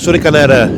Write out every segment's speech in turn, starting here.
Professore Caner,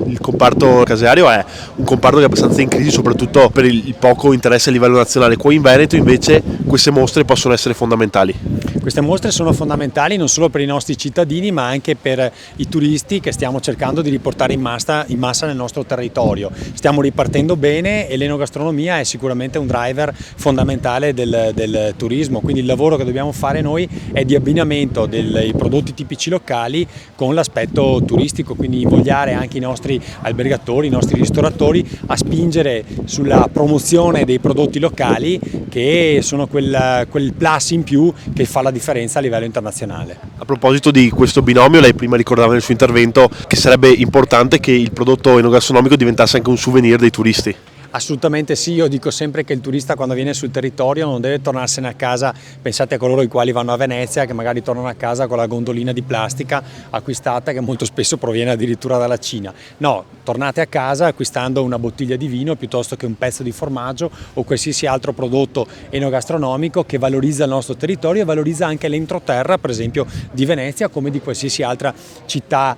il comparto caseario è un comparto che è abbastanza in crisi, soprattutto per il poco interesse a livello nazionale. Qua in Veneto invece queste mostre possono essere fondamentali. Queste mostre sono fondamentali non solo per i nostri cittadini ma anche per i turisti che stiamo cercando di riportare in massa nel nostro territorio. Stiamo ripartendo bene e l'enogastronomia è sicuramente un driver fondamentale del turismo, quindi il lavoro che dobbiamo fare noi è di abbinamento dei prodotti tipici locali con l'aspetto turistico, quindi invogliare anche i nostri albergatori, i nostri ristoratori a spingere sulla promozione dei prodotti locali che sono quel plus in più che fa la differenza a livello internazionale. A proposito di questo binomio, lei prima ricordava nel suo intervento che sarebbe importante che il prodotto enogastronomico diventasse anche un souvenir dei turisti. Assolutamente sì, io dico sempre che il turista quando viene sul territorio non deve tornarsene a casa, pensate a coloro i quali vanno a Venezia che magari tornano a casa con la gondolina di plastica acquistata che molto spesso proviene addirittura dalla Cina. No, tornate a casa acquistando una bottiglia di vino piuttosto che un pezzo di formaggio o qualsiasi altro prodotto enogastronomico che valorizza il nostro territorio e valorizza anche l'entroterra, per esempio di Venezia come di qualsiasi altra città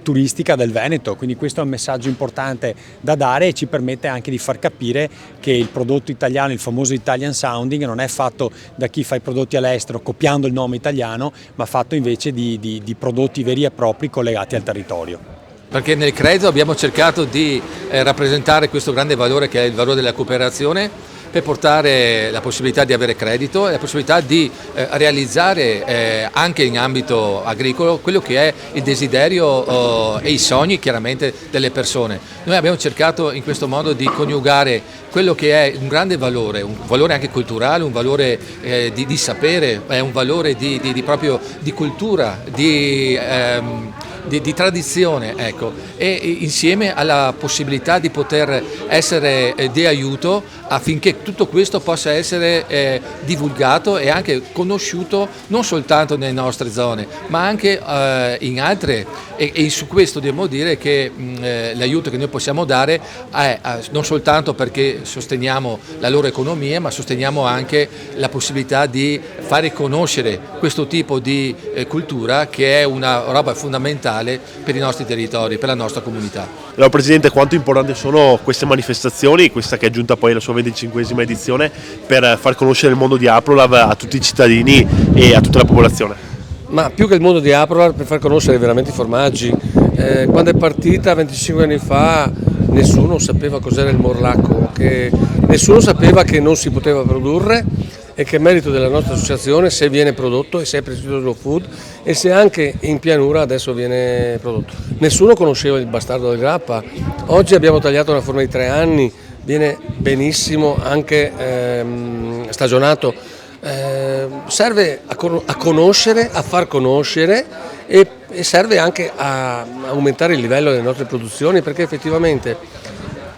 turistica del Veneto, quindi questo è un messaggio importante da dare e ci permette anche di far capire che il prodotto italiano, il famoso Italian sounding, non è fatto da chi fa i prodotti all'estero copiando il nome italiano, ma fatto invece di prodotti veri e propri collegati al territorio. Perché nel credo abbiamo cercato di rappresentare questo grande valore che è il valore della cooperazione, per portare la possibilità di avere credito e la possibilità di realizzare anche in ambito agricolo quello che è il desiderio e i sogni chiaramente delle persone. Noi abbiamo cercato in questo modo di coniugare quello che è un grande valore, un valore anche culturale, un valore di sapere, un valore proprio di cultura, di tradizione, ecco, e insieme alla possibilità di poter essere di aiuto affinché tutto questo possa essere divulgato e anche conosciuto non soltanto nelle nostre zone ma anche in altre e su questo dobbiamo dire che l'aiuto che noi possiamo dare è non soltanto perché sosteniamo la loro economia ma sosteniamo anche la possibilità di fare conoscere questo tipo di cultura che è una roba fondamentale per i nostri territori, per la nostra comunità. Allora Presidente, quanto importanti sono queste manifestazioni, questa che è giunta poi alla sua 25esima edizione, per far conoscere il mondo di Aprolab a tutti i cittadini e a tutta la popolazione? Ma più che il mondo di Aprolab, per far conoscere veramente i formaggi. Quando è partita 25 anni fa nessuno sapeva cos'era il morlacco, nessuno sapeva che non si poteva produrre e che è merito della nostra associazione se viene prodotto e se è prestigioso slow food e se anche in pianura adesso viene prodotto. Nessuno conosceva il bastardo del grappa, oggi abbiamo tagliato una forma di 3 anni, viene benissimo anche stagionato, serve a conoscere, a far conoscere e serve anche a aumentare il livello delle nostre produzioni perché effettivamente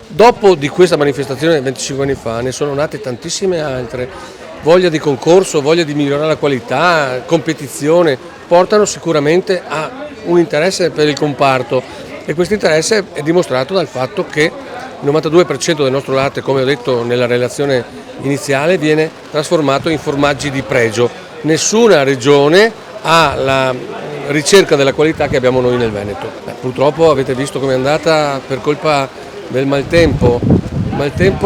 dopo di questa manifestazione 25 anni fa ne sono nate tantissime altre. Voglia di concorso, voglia di migliorare la qualità, competizione, portano sicuramente a un interesse per il comparto e questo interesse è dimostrato dal fatto che il 92% del nostro latte, come ho detto nella relazione iniziale, viene trasformato in formaggi di pregio. Nessuna regione ha la ricerca della qualità che abbiamo noi nel Veneto. Purtroppo avete visto com'è andata per colpa del maltempo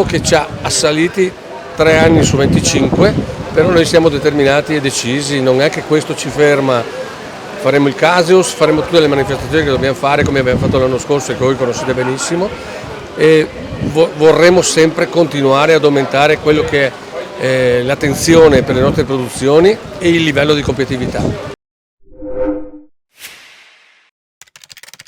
che ci ha assaliti 3 anni su 25, però noi siamo determinati e decisi, non è che questo ci ferma, faremo il Caseus, faremo tutte le manifestazioni che dobbiamo fare come abbiamo fatto l'anno scorso e che voi conoscete benissimo e vorremmo sempre continuare ad aumentare quello che è l'attenzione per le nostre produzioni e il livello di competitività.